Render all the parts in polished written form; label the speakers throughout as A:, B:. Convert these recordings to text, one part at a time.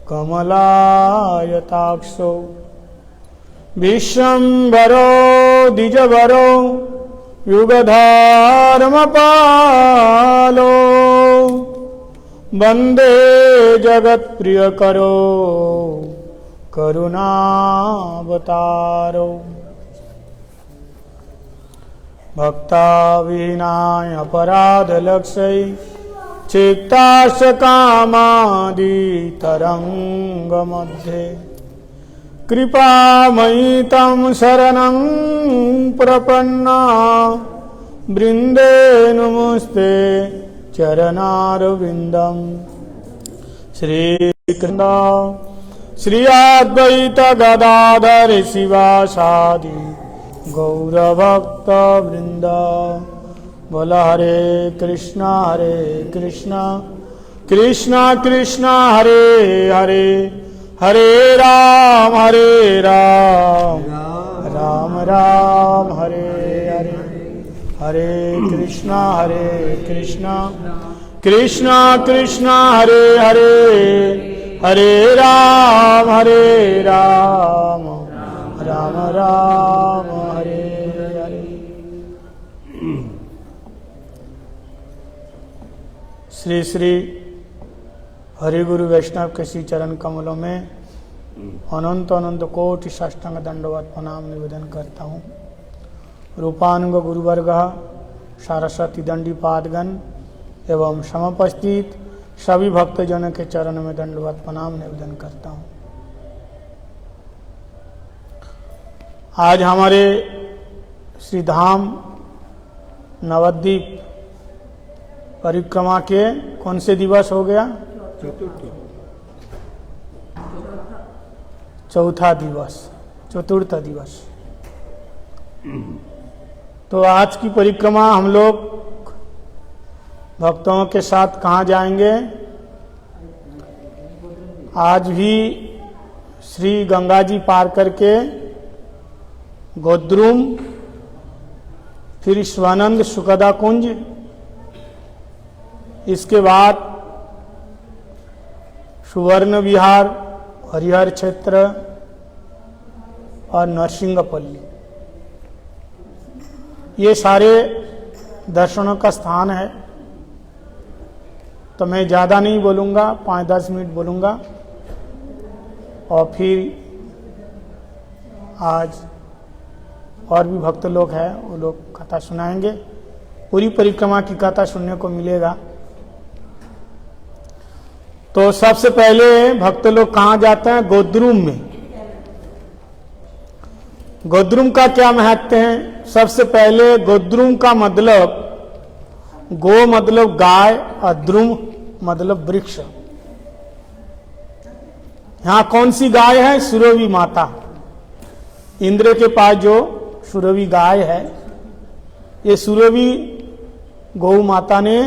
A: कमलायताक्षो विश्वम्भरो द्विजवरो युगधर्मपालो वन्दे जगत्प्रियकरो करुणावतारो भक्ताविहीनाय अपराधलक्ष्यै चित्तास्य कामादितरङ्गमध्ये कृपामयि तं शरणं प्रपन्ना वृन्दे नमस्ते चरणारविन्दं श्रीकृष्ण श्री अद्वैत गदाधर शिवासादि गौरभक्तवृन्द बोल हरे कृष्णा कृष्णा कृष्णा हरे हरे हरे राम राम राम हरे हरे हरे कृष्णा कृष्णा कृष्णा हरे हरे हरे राम राम राम हरे हरे। श्री श्री हरि गुरु वैष्णव के श्री चरण कमलों में अनंत अनंत कोटि साष्टांग दंडवत प्रणाम निवेदन करता हूँ। रूपानुग गुरुवर्ग सरस्वती दंडी पादगण एवं समुपस्थित सभी भक्तजनों के चरण में दंडवत प्रणाम निवेदन करता हूँ। आज हमारे श्री धाम नवद्वीप परिक्रमा के कौन से दिवस हो गया? चतुर्थ दिवस। तो आज की परिक्रमा हम लोग भक्तों के साथ कहाँ जाएंगे? आज भी श्री गंगा जी पार करके गोद्रुम, फिर स्वानंद सुखदा कुंज, इसके बाद सुवर्ण विहार, हरिहर क्षेत्र और नरसिंहपल्ली, ये सारे दर्शनों का स्थान है। तो मैं ज़्यादा नहीं बोलूँगा, 5-10 मिनट बोलूँगा और फिर आज और भी भक्त लोग हैं, वो लोग कथा सुनाएंगे। पूरी परिक्रमा की कथा सुनने को मिलेगा। तो सबसे पहले भक्त लोग कहाँ जाते हैं? गोद्रुम में। गोद्रुम का क्या महत्व है? सबसे पहले गोद्रुम का मतलब, गो मतलब गाय और द्रुम मतलब वृक्ष। यहाँ कौन सी गाय है? सुरभि माता। इंद्र के पास जो सुरभि गाय है, ये सुरभि गौ माता ने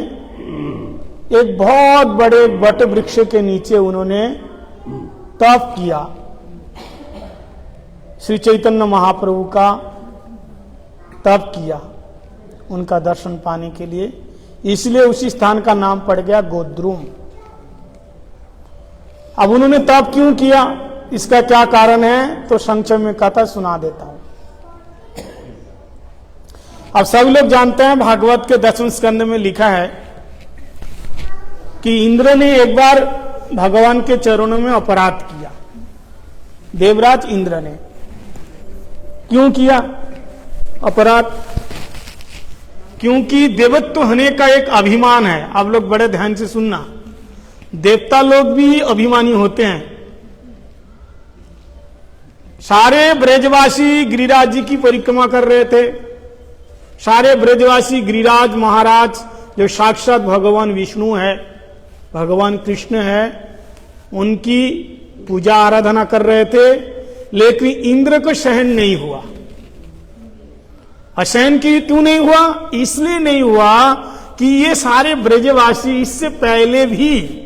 A: एक बहुत बड़े वट वृक्ष के नीचे उन्होंने तप किया श्री चैतन्य महाप्रभु का तप किया उनका दर्शन पाने के लिए। इसलिए उसी स्थान का नाम पड़ गया गोद्रुम। अब उन्होंने तप क्यों किया, इसका क्या कारण है, तो संक्षेप में कथा सुना देता हूं। अब सब लोग जानते हैं, भागवत के 10वें स्कंद में लिखा है कि इंद्र ने एक बार भगवान के चरणों में अपराध किया। देवराज इंद्र ने क्यों किया अपराध? क्योंकि देवत्व होने का एक अभिमान है। आप लोग बड़े ध्यान से सुनना, देवता लोग भी अभिमानी होते हैं। सारे ब्रजवासी गिरिराज जी की परिक्रमा कर रहे थे। सारे ब्रजवासी गिरिराज महाराज जो साक्षात भगवान विष्णु है, भगवान कृष्ण है, उनकी पूजा आराधना कर रहे थे। लेकिन इंद्र को सहन नहीं हुआ। असहन क्यों नहीं हुआ? इसलिए नहीं हुआ कि ये सारे ब्रजवासी इससे पहले भी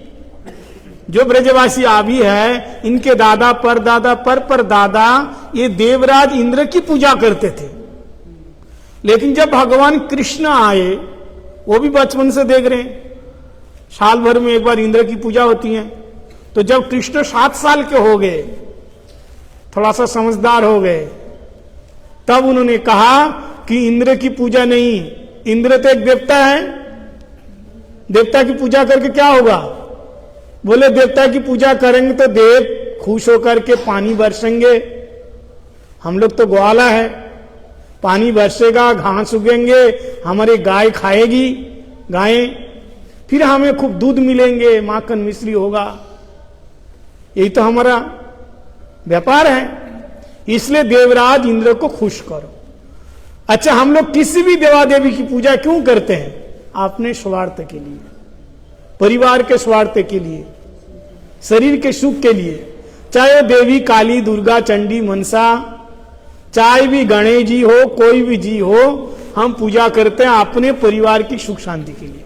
A: जो ब्रजवासी आदि है, इनके दादा परदादा परदादा ये देवराज इंद्र की पूजा करते थे। लेकिन जब भगवान कृष्ण आए, वो भी बचपन से देख रहे हैं, साल भर में एक बार इंद्र की पूजा होती है, तो जब कृष्ण 7 साल के हो गए, थोड़ा सा समझदार हो गए, तब उन्होंने कहा कि इंद्र की पूजा नहीं, इंद्र तो एक देवता है, देवता की पूजा करके क्या होगा? बोले देवता की पूजा करेंगे तो देव खुश होकर के पानी बरसेंगे, हम लोग तो ग्वाला है, पानी बरसेगा, घास उगेंगे, हमारी गाय खाएगी गायें, फिर हमें खूब दूध मिलेंगे, माखन मिश्री होगा, यही तो हमारा व्यापार है, इसलिए देवराज इंद्र को खुश करो। अच्छा, हम लोग किसी भी देवा देवी की पूजा क्यों करते हैं? अपने स्वार्थ के लिए, परिवार के स्वार्थ के लिए, शरीर के सुख के लिए, चाहे देवी काली, दुर्गा, चंडी, मनसा, चाहे भी गणेश जी हो, कोई भी जी हो, हम पूजा करते हैं अपने परिवार की सुख शांति के लिए।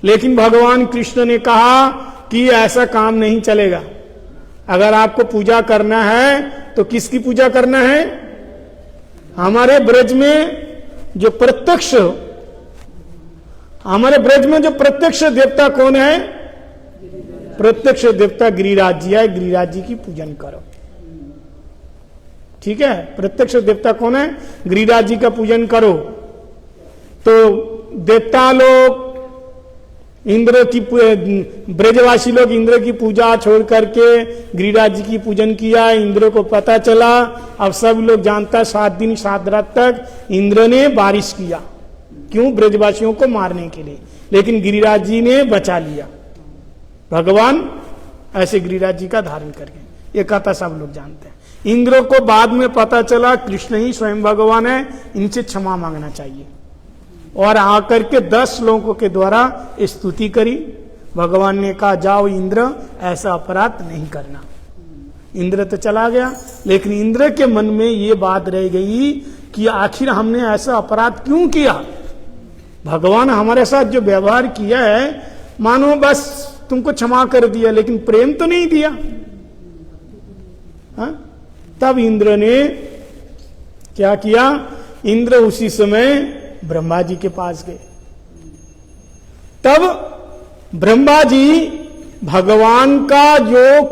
A: लेकिन भगवान कृष्ण ने कहा कि ऐसा काम नहीं चलेगा। अगर आपको पूजा करना है तो किसकी पूजा करना है? हमारे ब्रज में जो प्रत्यक्ष, हमारे ब्रज में जो प्रत्यक्ष देवता कौन है? प्रत्यक्ष देवता गिरिराज जी है, गिरिराज जी की पूजन करो। ठीक है, प्रत्यक्ष देवता कौन है? गिरिराज जी का पूजन करो। तो देवता लोग, इंद्र की, ब्रजवासी लोग इंद्र की पूजा छोड़ करके गिरिराज जी की पूजन किया। इंद्र को पता चला, अब सब लोग जानता है 7 दिन 7 रात तक इंद्र ने बारिश किया, क्यों? ब्रजवासियों को मारने के लिए, लेकिन गिरिराज जी ने बचा लिया। भगवान ऐसे गिरिराज जी का धारण करके, ये कथा सब लोग जानते हैं। इंद्र को बाद में पता चला कृष्ण ही स्वयं भगवान है, इनसे क्षमा मांगना चाहिए, और आकर के 10 लोगों के द्वारा स्तुति करी। भगवान ने कहा जाओ इंद्र, ऐसा अपराध नहीं करना। इंद्र तो चला गया, लेकिन इंद्र के मन में ये बात रह गई कि आखिर हमने ऐसा अपराध क्यों किया? भगवान हमारे साथ जो व्यवहार किया है, मानो बस तुमको क्षमा कर दिया, लेकिन प्रेम तो नहीं दिया। हा? तब इंद्र ने क्या किया? इंद्र उसी समय ब्रह्मा जी के पास गए। तब ब्रह्मा जी भगवान का जो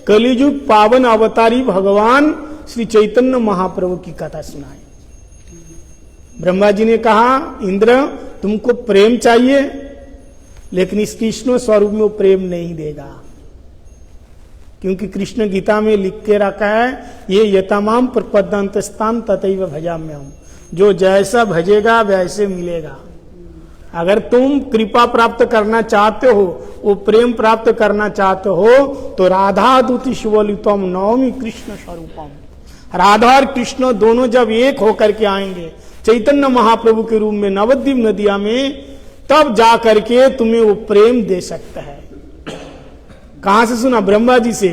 A: कलियुग पावन अवतारी भगवान श्री चैतन्य महाप्रभु की कथा सुनाए। ब्रह्मा जी ने कहा इंद्र तुमको प्रेम चाहिए, लेकिन इस कृष्ण स्वरूप में वो प्रेम नहीं देगा, क्योंकि कृष्ण गीता में लिख के रखा है, ये यतमाम प्रपद्यंतस्तान तथैव भजाम्यहम्, जो जैसा भजेगा वैसे मिलेगा। अगर तुम कृपा प्राप्त करना चाहते हो, वो प्रेम प्राप्त करना चाहते हो, तो राधा दूति शिवलितम नवमी कृष्ण स्वरूपम, राधा और कृष्ण दोनों जब एक होकर के आएंगे चैतन्य महाप्रभु के रूप में नवद्वीप नदिया में, तब जा करके तुम्हें वो प्रेम दे सकता है। कहां से सुना? ब्रह्मा जी से।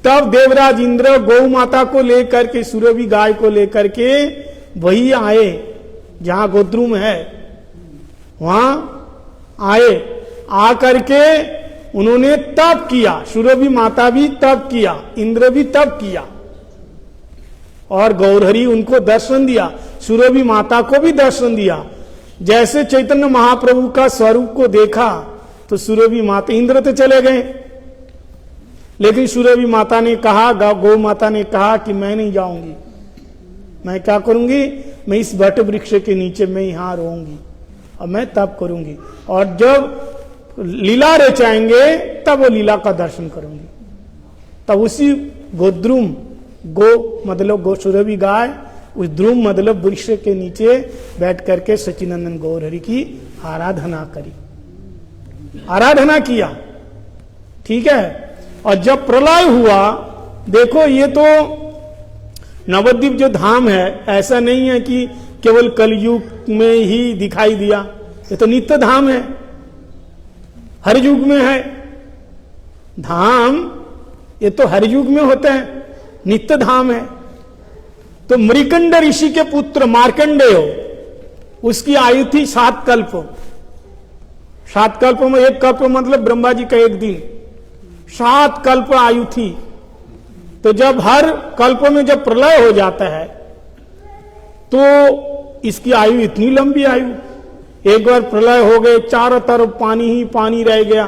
A: तब देवराज इंद्र गौ माता को लेकर के, सुरभि गाय को लेकर के वही आए जहां गोद्रुम है, वहां आए। आकर के उन्होंने तप किया, सुरभि माता भी तप किया, इंद्र भी तप किया, और गौरहरि उनको दर्शन दिया, सुरभि माता को भी दर्शन दिया। जैसे चैतन्य महाप्रभु का स्वरूप को देखा तो सुरभि माता, इंद्र तो चले गए, लेकिन सुरभि माता ने कहा, गौ माता ने कहा कि मैं नहीं जाऊंगी, मैं क्या करूंगी? मैं इस वट वृक्ष के नीचे मैं यहां रहूंगी और मैं तब करूंगी, और जब लीला रचाएंगे तब वो लीला का दर्शन करूंगी। तब उसी गोद्रुम, गो मतलब गो सुरभि गाय, उस द्रुम मतलब वृक्ष के नीचे बैठ करके सचिनंदन गौरहरि की आराधना करी, आराधना किया। ठीक है। और जब प्रलय हुआ, देखो ये तो नवद्वीप जो धाम है, ऐसा नहीं है कि केवल कलयुग में ही दिखाई दिया, ये तो नित्य धाम है, हर युग में है धाम, ये तो हर युग में होते हैं, नित्य धाम है। तो मृकंड ऋषि के पुत्र मार्कंडेय, उसकी आयु थी 7 कल्प। 7 कल्प में, 1 कल्प मतलब ब्रह्मा जी का 1 दिन, 7 कल्प आयु थी। तो जब हर कल्प में जब प्रलय हो जाता है तो इसकी आयु इतनी लंबी आयु, एक बार प्रलय हो गए, चारों तरफ पानी ही पानी रह गया,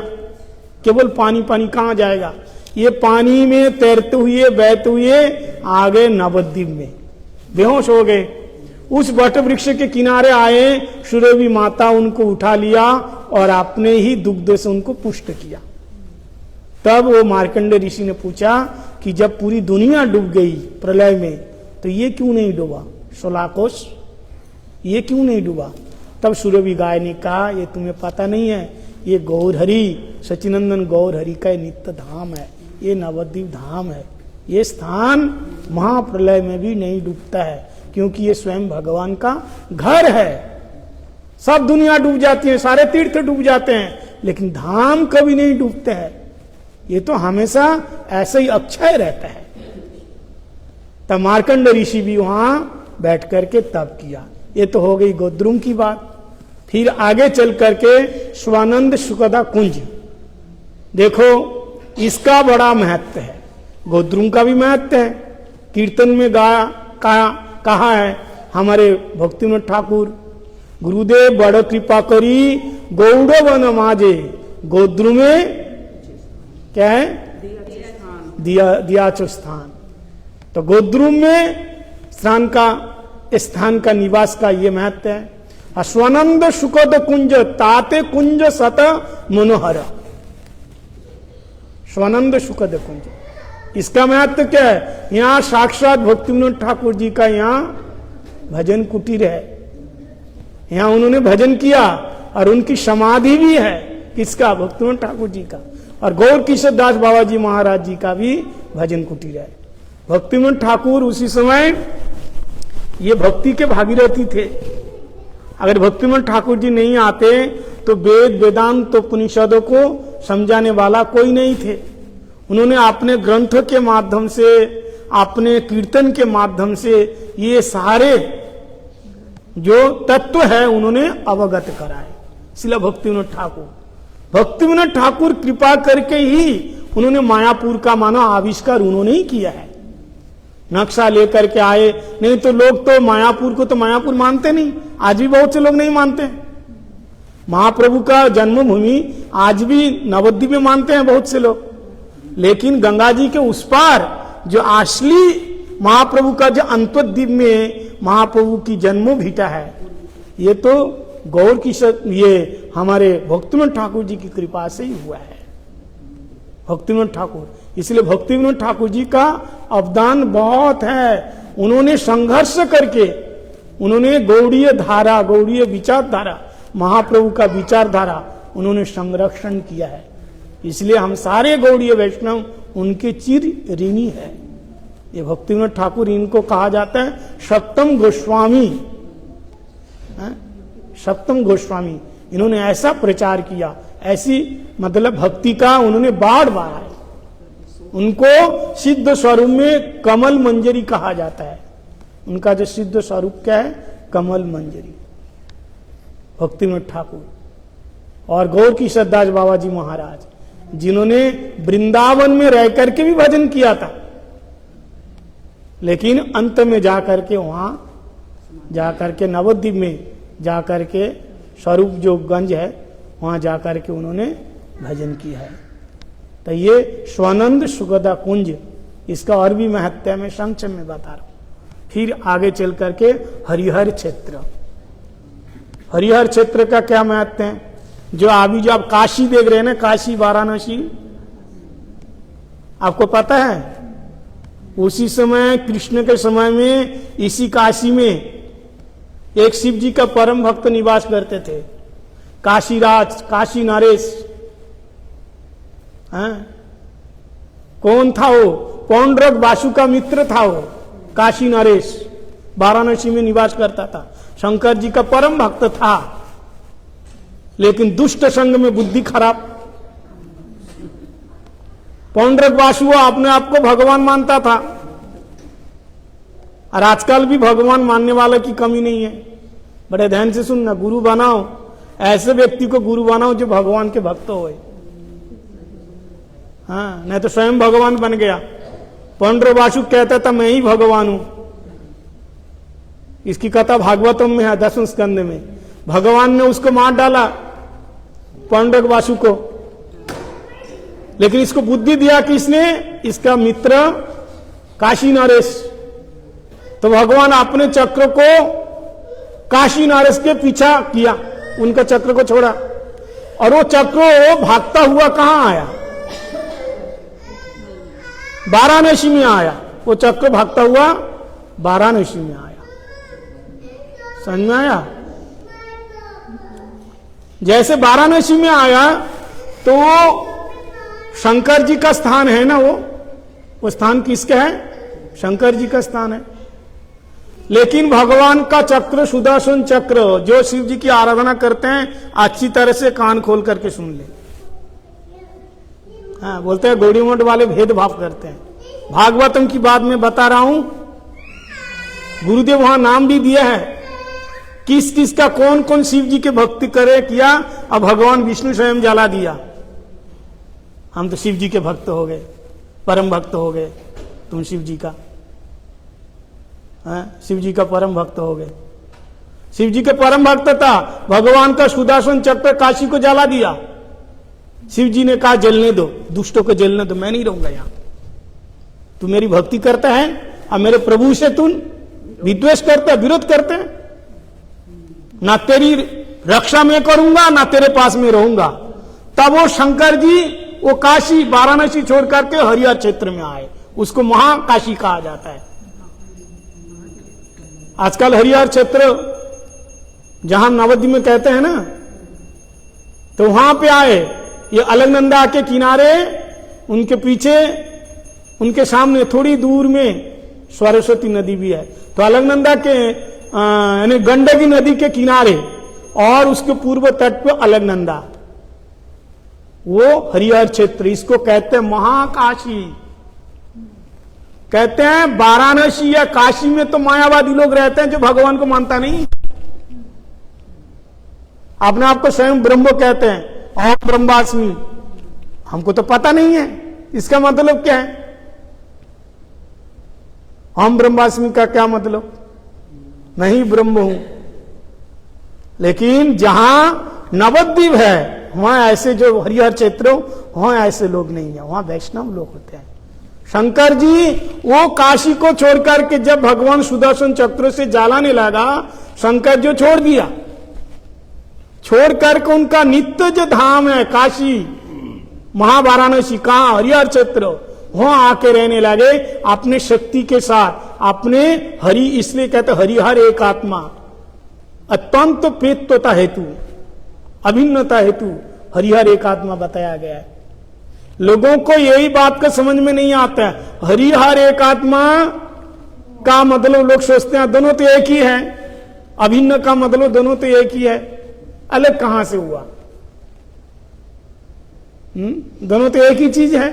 A: केवल पानी पानी कहाँ जाएगा? ये पानी में तैरते हुए बहते हुए आ गए नवद्वीप में, बेहोश हो गए। उस वट वृक्ष के किनारे आए, सुरभि माता उनको उठा लिया और अपने ही दुग्ध से उनको पुष्ट किया। तब वो मार्कंडेय ऋषि ने पूछा कि जब पूरी दुनिया डूब गई प्रलय में तो ये क्यों नहीं डूबा? 16 कोष ये क्यों नहीं डूबा? तब सुरभि गाय ने कहा, ये तुम्हें पता नहीं है, ये गौरहरि सचिनंदन गौरहरि का नित्य धाम है, ये नवद्वीप धाम है। ये स्थान महाप्रलय में भी नहीं डूबता है, क्योंकि ये स्वयं भगवान का घर है। सब दुनिया डूब जाती है, सारे तीर्थ डूब जाते हैं, लेकिन धाम कभी नहीं डूबते हैं। ये तो हमेशा ऐसे ही अक्षय रहता है। तब मार्कंड ऋषि भी वहां बैठ करके तप किया। ये तो हो गई गोद्रुम की बात। फिर आगे चल करके स्वानंद सुखदा कुंज, देखो इसका बड़ा महत्व है। गोद्रुम का भी महत्व है। कीर्तन में कहा है हमारे भक्तिविनोद ठाकुर, गुरुदेव बड़ कृपा करी गौड़ वन माजे, गोद्रुमे क्या है? दियाचो स्थान। तो गोद्रुम में स्थान का निवास का ये महत्व है। स्वानंद सुखद कुंज ताते कुंज सत मनोहर, स्वानंद सुखद कुंज, इसका महत्व क्या है? यहाँ साक्षात भक्तिविनोद ठाकुर जी का यहाँ भजन कुटीर है। यहाँ उन्होंने भजन किया और उनकी समाधि भी है। किसका? भक्तिविनोद ठाकुर जी का। और गौर किशोर दास बाबा जी महाराज जी का भी भजन कुटीर है। भक्तिविनोद ठाकुर उसी समय ये भक्ति के भागीरथी थे। अगर भक्तिविनोद ठाकुर जी नहीं आते तो वेद वेदांत तो उपनिषदों को समझाने वाला कोई नहीं थे। उन्होंने अपने ग्रंथों के माध्यम से, अपने कीर्तन के माध्यम से ये सारे जो तत्व है उन्होंने अवगत कराए। इसलिए भक्तिविनोद ठाकुर कृपा करके ही उन्होंने मायापुर का मानो आविष्कार उन्होंने ही किया है। नक्शा लेकर के आए, नहीं तो लोग तो मायापुर को तो मायापुर मानते नहीं। आज भी बहुत से लोग नहीं मानते। महाप्रभु का जन्मभूमि आज भी नवद्वीप में मानते हैं बहुत से लोग, लेकिन गंगा जी के उस पार जो असली महाप्रभु का जो अंतद्वीप में महाप्रभु की जन्मभूमि है, ये तो गौर की ये हमारे भक्तिविनोद ठाकुर जी की कृपा से ही हुआ है। भक्तिविनोद ठाकुर, इसलिए भक्तिविनोद ठाकुर जी का अवदान बहुत है। उन्होंने संघर्ष करके उन्होंने गौड़ीय धारा, गौड़ीय विचारधारा, महाप्रभु का विचारधारा उन्होंने संरक्षण किया है। इसलिए हम सारे गौड़ीय वैष्णव उनके चिर ऋणी है। ये भक्तिविनोद ठाकुर, इनको कहा जाता है सप्तम गोस्वामी। सप्तम गोस्वामी, इन्होंने ऐसा प्रचार किया, ऐसी मतलब भक्ति का उन्होंने बाढ़ बहाया। उनको सिद्ध स्वरूप में कमल मंजरी कहा जाता है। उनका जो सिद्ध स्वरूप क्या है? कमल मंजरी, भक्तिविनोद ठाकुर। और गौर किशोर दास बाबा जी महाराज, जिन्होंने वृंदावन में रह करके भी भजन किया था, लेकिन अंत में जाकर के वहां जाकर के नवद्वीप में जाकर के स्वरूप जो गंज है वहां जाकर के उन्होंने भजन किया है। तो ये स्वानंद सुखदा कुंज, इसका और भी महत्व है, मैं संक्षेप में बता रहा हूं। फिर आगे चल करके हरिहर क्षेत्र। हरिहर क्षेत्र का क्या महत्व है? जो अभी जो आप काशी देख रहे हैं ना, काशी वाराणसी, आपको पता है उसी समय कृष्ण के समय में इसी काशी में एक शिव जी का परम भक्त निवास करते थे, काशीराज, काशी नरेश। कौन था वो? पौंड्रक वासु का मित्र था वो, काशी नरेश। वाराणसी में निवास करता था, शंकर जी का परम भक्त था, लेकिन दुष्ट संग में बुद्धि खराब। पौंड्रक वासु अपने आप को भगवान मानता था, और आजकल भी भगवान मानने वाला की कमी नहीं है। बड़े ध्यान से सुनना, गुरु बनाओ, ऐसे व्यक्ति को गुरु बनाओ जो भगवान के भक्त होए। हाँ, नहीं तो स्वयं भगवान बन गया। पौंड्रक वासु कहता था मैं ही भगवान हूं। इसकी कथा भागवतम में है, 10वें स्कंद में। भगवान ने उसको मार डाला, पौंड्रक वासु को। लेकिन इसको बुद्धि दिया किसने? इसका मित्र काशी नरेश। तो भगवान अपने चक्र को काशी नरेश के पीछा किया, उनका चक्र को छोड़ा, और वो चक्र भागता हुआ कहां आया? वाराणसी में आया। वो चक्र भागता हुआ वाराणसी में आया। समझ में आया? जैसे वाराणसी में आया तो वो शंकर जी का स्थान है ना, वो स्थान किसका है? शंकर जी का स्थान है। लेकिन भगवान का चक्र सुदर्शन चक्र, जो शिव जी की आराधना करते हैं अच्छी तरह से कान खोल करके सुन ले। हाँ, बोलते हैं गौड़ी मठ वाले भेदभाव करते हैं। भागवतम की बात में बता रहा हूं, गुरुदेव वहां नाम भी दिया है किस किस का कौन कौन शिव जी के भक्ति करे किया। अब भगवान विष्णु स्वयं जला दिया। हम तो शिव जी के भक्त हो गए, परम भक्त हो गए। तुम शिव जी का, शिव जी का परम भक्त हो गए। शिव जी के परम भक्त था, भगवान का सुदर्शन चक्र काशी को जला दिया। शिव जी ने कहा जलने दो, दुष्टों को जलने दो, मैं नहीं रहूंगा यहां। तू मेरी भक्ति करता है और मेरे प्रभु से तुम विद्वेष करते, विरोध करते हैं, ना तेरी रक्षा में करूंगा ना तेरे पास में रहूंगा। तब वो शंकर जी वो काशी वाराणसी छोड़ करके हरिहर क्षेत्र में आए, उसको महाकाशी कहा जाता है। आजकल हरिहर क्षेत्र जहां नवद्वीप में कहते हैं ना, तो वहां पे आए। ये अलकनंदा के किनारे, उनके पीछे, उनके सामने थोड़ी दूर में सरस्वती नदी भी है। तो अलकनंदा के यानी गंडकी नदी के किनारे और उसके पूर्व तट पे अलकनंदा, वो हरिहर क्षेत्र, इसको कहते हैं महाकाशी। कहते हैं वाराणसी या काशी में तो मायावादी लोग रहते हैं जो भगवान को मानता नहीं, अपने आप को स्वयं ब्रह्म कहते हैं, ओम ब्रह्मास्मि। हमको तो पता नहीं है इसका मतलब क्या है। ओम ब्रह्मास्मि का क्या मतलब? नहीं ब्रह्म हूं। लेकिन जहां नवद्वीप है वहां ऐसे, जो हरिहर क्षेत्र वहां ऐसे लोग नहीं है, वहां वैष्णव लोग होते हैं। शंकर जी वो काशी को छोड़कर के जब भगवान सुदर्शन चक्र से जलाने लगा, शंकर जो छोड़ दिया, छोड़ करके उनका नित्य जो धाम है काशी महावाराणसी, कहां? हरिहर क्षेत्र, वहां आके रहने लगे अपने शक्ति के साथ, अपने हरि, इसलिए कहते हरिहर एक आत्मा, अत्यंत प्रेतता हेतु, अभिन्नता हेतु हरिहर एक आत्मा बताया गया है। लोगों को यही बात का समझ में नहीं आता है। हरिहर एक आत्मा का मतलब लोग सोचते हैं दोनों तो एक ही है, अभिन्न का मतलब दोनों तो एक ही है, अलग कहां से हुआ? दोनों तो एक ही चीज है।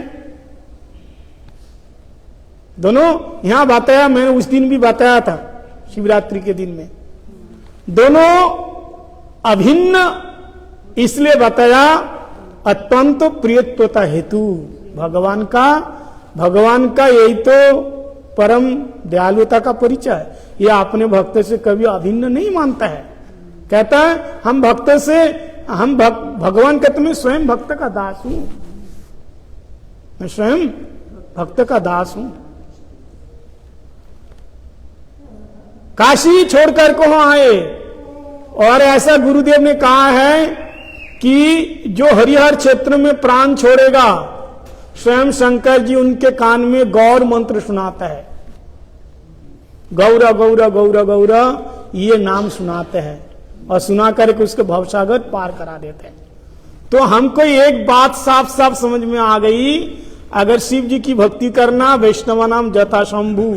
A: दोनों यहां बताया, मैंने उस दिन भी बताया था शिवरात्रि के दिन में, दोनों अभिन्न इसलिए बताया अत्यंत प्रियत्वता हेतु। भगवान का यही तो परम दयालुता का परिचय है। यह अपने भक्त से कभी अभिन्न नहीं मानता है। कहता है हम भक्त से, हम भगवान कहते मैं स्वयं भक्त का दास हूं, मैं स्वयं भक्त का दास हूं। काशी छोड़कर को आए, और ऐसा गुरुदेव ने कहा है कि जो हरिहर क्षेत्र में प्राण छोड़ेगा, स्वयं शंकर जी उनके कान में गौर मंत्र सुनाता है। गौरा गौरा गौरा गौरा ये नाम सुनाते हैं, और सुना करके उसके भवसागर पार करा देते हैं। तो हमको एक बात साफ साफ समझ में आ गई, अगर शिव जी की भक्ति करना, वैष्णव नाम जथा शंभु,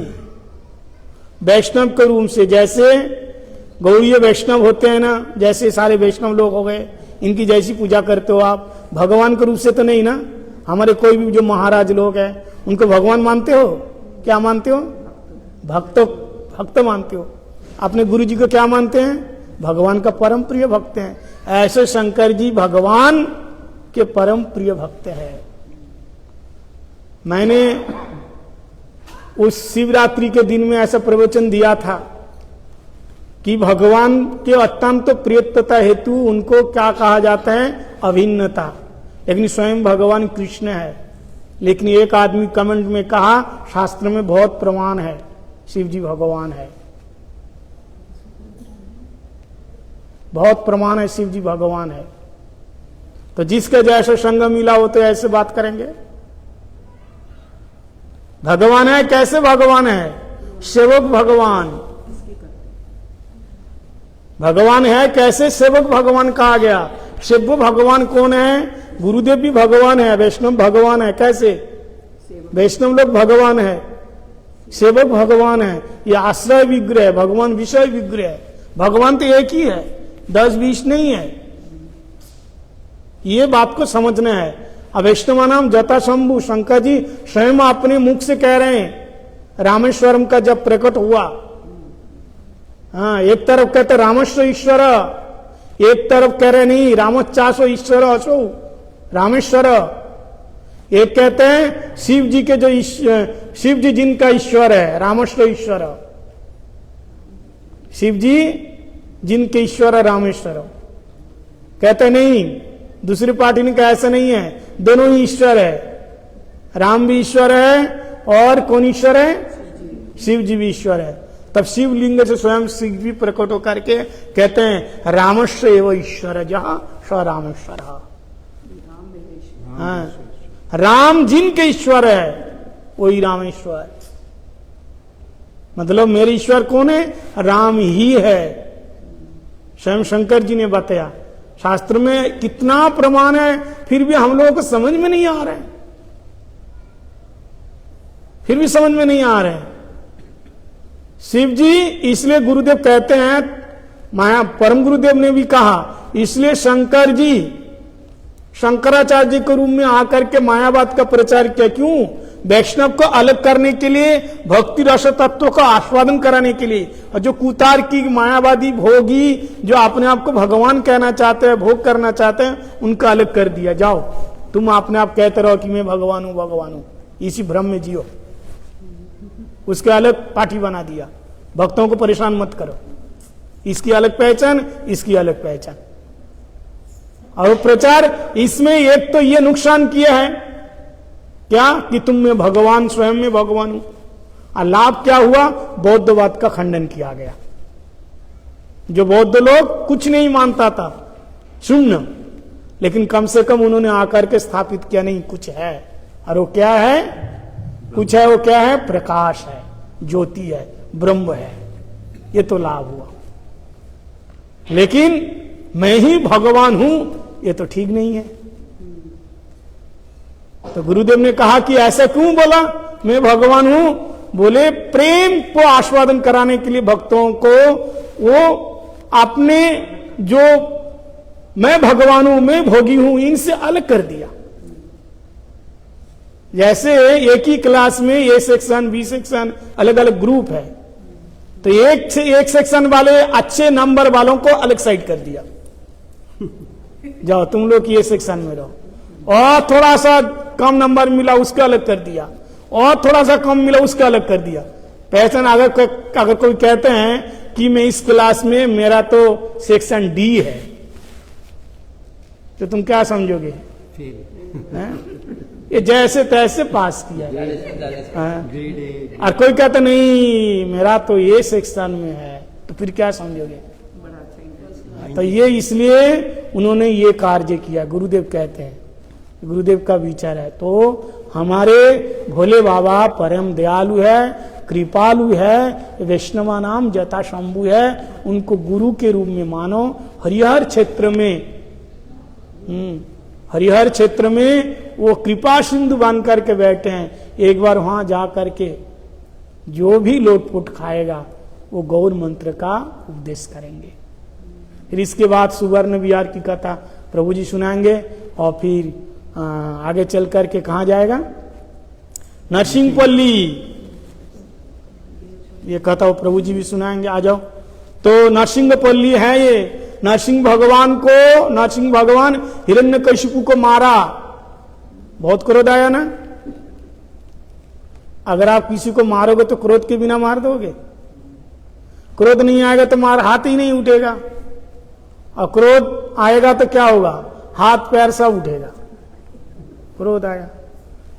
A: वैष्णव के रूप से, जैसे गौड़ीय वैष्णव होते हैं ना, जैसे सारे वैष्णव लोग हो गए, इनकी जैसी पूजा करते हो आप, भगवान के रूप से तो नहीं ना। हमारे कोई भी जो महाराज लोग हैं उनको भगवान मानते हो? क्या मानते हो? भक्त मानते हो। अपने गुरु जी को क्या मानते हैं? भगवान का परम प्रिय भक्त हैं। ऐसे शंकर जी भगवान के परम प्रिय भक्त हैं। मैंने उस शिवरात्रि के दिन में ऐसा प्रवचन दिया था कि भगवान के अत्यंत प्रियत्वता हेतु उनको क्या कहा जाता है? अभिन्नता। लेकिन स्वयं भगवान कृष्ण है। लेकिन एक आदमी कमेंट में कहा शास्त्र में बहुत प्रमाण है शिव जी भगवान है, बहुत प्रमाण है शिव जी भगवान है। तो जिसके जैसे संग मिला हो तो ऐसे बात करेंगे। भगवान है, कैसे भगवान है? सेवक भगवान। भगवान है कैसे सेवक भगवान कहा गया? सेवक भगवान कौन है? गुरुदेव भी भगवान है, वैष्णव भगवान है। कैसे? वैष्णव लोग भगवान है, सेवक भगवान है। ये आश्रय विग्रह, भगवान विषय विग्रह। भगवान तो एक ही है, 10-20 नहीं है। ये बात को समझना है। अब वैष्णव नाम जटा शंभु, शंकर जी स्वयं अपने मुख से कह रहे हैं रामेश्वरम का जब प्रकट हुआ। हाँ, एक तरफ कहते रामस्व ईश्वर, एक तरफ कह रहे नहीं रामोच्चासो ईश्वर असो रामेश्वर। एक कहते हैं शिव जी के जो शिव जी जिनका ईश्वर है रामस्व ईश्वर, शिव जी जिनके ईश्वर है रामेश्वर। कहते नहीं, दूसरी पार्टी ने कहा ऐसा नहीं है, दोनों ही ईश्वर है। राम भी ईश्वर है और कौन ईश्वर है? शिव जी भी ईश्वर है। तब शिवलिंग से स्वयं शिव भी प्रकट होकर के कहते हैं रामस्व एव ईश्वर जहां स रामेश्वर। हाँ, राम जिनके ईश्वर है वही रामेश्वर। मतलब मेरे ईश्वर कौन है? राम ही है। स्वयं शंकर जी ने बताया। शास्त्र में कितना प्रमाण है, फिर भी हम लोगों को समझ में नहीं आ रहा है, फिर भी समझ में नहीं आ रहे हैं। शिव जी इसलिए गुरुदेव कहते हैं, माया परम गुरुदेव ने भी कहा, इसलिए शंकर जी शंकराचार्य जी के रूप में आकर के मायावाद का प्रचार किया। क्यों? वैष्णव को अलग करने के लिए, भक्ति रस तत्व का आस्वादन कराने के लिए। और जो कुतार की मायावादी भोगी जो अपने आप को भगवान कहना चाहते हैं, भोग करना चाहते हैं, उनका अलग कर दिया। जाओ तुम अपने आप कहते रहो कि मैं भगवान हूं भगवान हूं, इसी भ्रम में जियो। उसके अलग पार्टी बना दिया। भक्तों को परेशान मत करो, इसकी अलग पहचान, इसकी अलग पहचान। और प्रचार इसमें एक तो ये नुकसान किया है क्या कि तुम में भगवान, स्वयं में भगवान हूं। और लाभ क्या हुआ? बौद्धवाद का खंडन किया गया। जो बौद्ध लोग कुछ नहीं मानता था, शून्य, लेकिन कम से कम उन्होंने आकर के स्थापित किया नहीं कुछ है। और वो क्या है? कुछ है। वो क्या है? प्रकाश है, ज्योति है, ब्रह्म है। ये तो लाभ हुआ। लेकिन मैं ही भगवान हूं, ये तो ठीक नहीं है। तो गुरुदेव ने कहा कि ऐसा क्यों बोला मैं भगवान हूं? बोले प्रेम को आस्वादन कराने के लिए भक्तों को वो अपने जो मैं भगवान हूं, मैं भोगी हूं, इनसे अलग कर दिया। जैसे एक ही क्लास में ए सेक्शन, बी सेक्शन, अलग अलग ग्रुप है, तो एक सेक्शन वाले अच्छे नंबर वालों को अलग साइड कर दिया। जाओ तुम लोग ये सेक्शन में रहो। और थोड़ा सा कम नंबर मिला उसका अलग कर दिया, और थोड़ा सा कम मिला उसका अलग कर दिया। पहचान अगर कोई कहते हैं कि मैं इस क्लास में, मेरा तो सेक्शन डी है, तो तुम क्या समझोगे? ये जैसे तैसे पास किया। और कोई कहता नहीं मेरा तो ये सेक्शन में है, तो फिर क्या समझोगे? तो ये इसलिए उन्होंने ये कार्य किया। गुरुदेव कहते हैं, गुरुदेव का विचार है। तो हमारे भोले बाबा परम दयालु है, कृपालु है, वैष्णवा नाम जटा शंभु है। उनको गुरु के रूप में मानो। हरिहर क्षेत्र में वो कृपा सिंधु बन करके बैठे हैं। एक बार वहां जा करके जो भी लोटपुट खाएगा वो गौर मंत्र का उपदेश करेंगे। फिर इसके बाद सुवर्ण विहार की कथा प्रभु जी सुनाएंगे। और फिर आगे चल करके कहाँ जाएगा? नरसिंहपल्ली। ये कथा प्रभु जी भी सुनाएंगे। आ जाओ। तो नरसिंहपल्ली है ये। नरसिंह भगवान हिरण्यकशिपु को मारा, बहुत क्रोध आया ना। अगर आप किसी को मारोगे तो क्रोध के बिना मार दोगे? क्रोध नहीं आएगा तो हाथ ही नहीं उठेगा। और क्रोध आएगा तो क्या होगा? हाथ पैर सब उठेगा। क्रोध आया।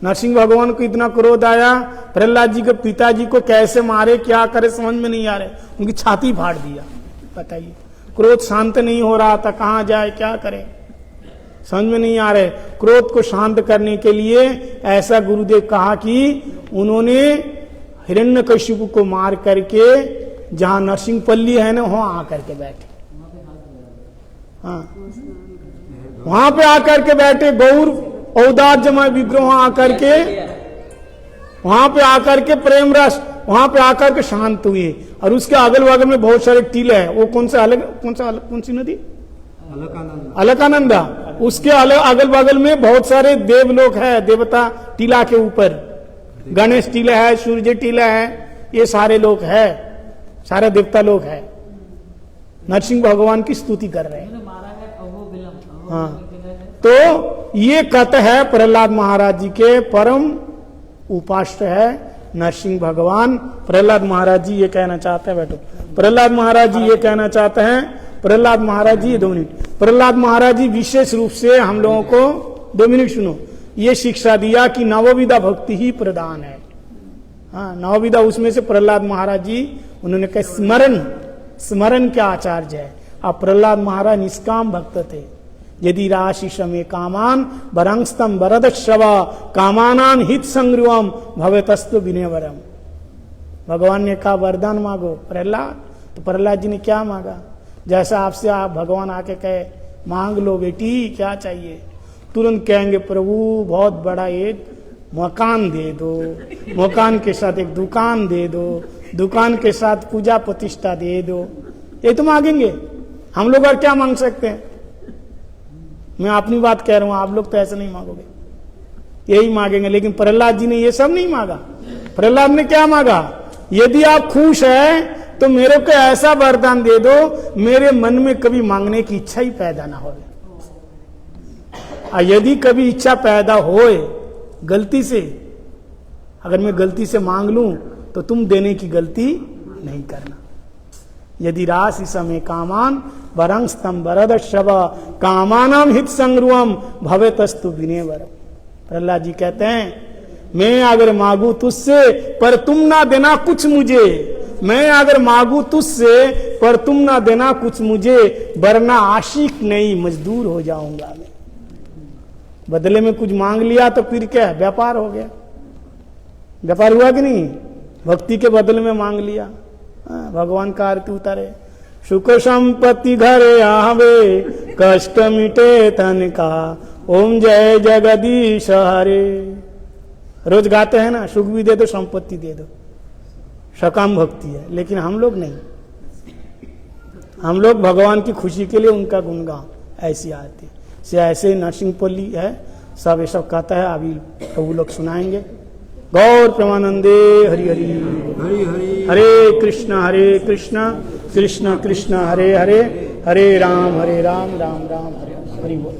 A: नरसिंह भगवान को इतना क्रोध आया, प्रहलाद जी के पिताजी को कैसे मारे, क्या करे समझ में नहीं आ रहे, उनकी छाती फाड़ दिया। बताइए, क्रोध शांत नहीं हो रहा था, कहां जाए क्या करे समझ में नहीं आ रहे। क्रोध को शांत करने के लिए ऐसा गुरुदेव कहा कि उन्होंने हिरण्यकशिपु को मार करके जहां नरसिंहपल्ली है ना वहां आकर के बैठे। हाँ, वहां पे आकर के बैठे, गौर औदार्यमय विग्रह वहां पे आकर के प्रेम रस वहां पे आकर के शांत हुए। और उसके अगल बगल में बहुत सारे टीले हैं, वो कौन सी नदी, अलकानंदा। उसके अगल बगल में बहुत सारे देवलोक है, देवता टीला के ऊपर, गणेश टीला है, सूर्य टीला है, ये सारे लोग है, सारे देवता लोग है, नरसिंह भगवान की स्तुति कर रहे हैं। हाँ, तो ये कथ है प्रहलाद महाराज जी के परम उपास्य है नरसिंह भगवान। प्रहलाद महाराज जी ये कहना चाहते हैं, बैठो, प्रहलाद महाराज जी ये कहना चाहते हैं, प्रहलाद महाराज जी 2 मिनट, प्रहलाद महाराज जी विशेष रूप से हम लोगों को 2 मिनट सुनो, ये शिक्षा दिया कि नवविधा भक्ति ही प्रधान है। हाँ, नवविधा उसमें से प्रहलाद महाराज जी उन्होंने कहा स्मरण के आचार्य है। अब प्रहलाद महाराज निष्काम भक्त थे। यदि राशि समय कामान वरंस्तम वरद श्रव कामानान हित संग्रुवम भवेतस्तु विनयवरम। भगवान ने कहा वरदान मांगो प्रहलाद, तो प्रहलाद जी ने क्या मांगा, जैसा आपसे आप भगवान आके कहे मांग लो बेटी क्या चाहिए, तुरंत कहेंगे प्रभु बहुत बड़ा एक मकान दे दो, मकान के साथ एक दुकान दे दो, दुकान के साथ पूजा प्रतिष्ठा दे दो, ये तो मांगेंगे। हम लोग और क्या मांग सकते हैं, मैं अपनी बात कह रहा हूं, आप लोग तो ऐसे नहीं मांगोगे, यही मांगेंगे। लेकिन प्रहलाद जी ने ये सब नहीं मांगा। प्रहलाद ने क्या मांगा, यदि आप खुश हैं तो मेरे को ऐसा वरदान दे दो मेरे मन में कभी मांगने की इच्छा ही पैदा ना हो। यदि कभी इच्छा पैदा होए गलती से, अगर मैं गलती से मांग लूं तो तुम देने की गलती नहीं करना। यदि राशि समय कामान वरंग स्तम वरद शव कामानाम हित संग्रुवम भवेतस्तु विनयवरम। प्रहलाद जी कहते हैं मैं अगर मांगू तुझसे पर तुम ना देना कुछ मुझे, मैं अगर मांगू तुझसे पर तुम ना देना कुछ मुझे, वरना आशिक नहीं मजदूर हो जाऊंगा मैं। बदले में कुछ मांग लिया तो फिर क्या व्यापार हो गया, व्यापार हुआ कि नहीं, भक्ति के बदले में मांग लिया। भगवान का आरती उतारे, सुख संपत्ति घरे आवे कष्ट मिटे तन का, ओम जय जगदीश हरे। रोज गाते हैं ना, सुख भी दे दो संपत्ति दे दो, सकाम भक्ति है। लेकिन हम लोग नहीं, हम लोग भगवान की खुशी के लिए उनका गुणगान, ऐसी आरती से ऐसे नरसिंहपल्ली है, सब ये सब कहता है। अभी प्रभु लोग सुनाएंगे। गौर प्रेमानंदे हरि हरि हरि हरि, हरे कृष्ण कृष्ण कृष्ण हरे हरे, हरे राम राम राम हरे हरि बोल।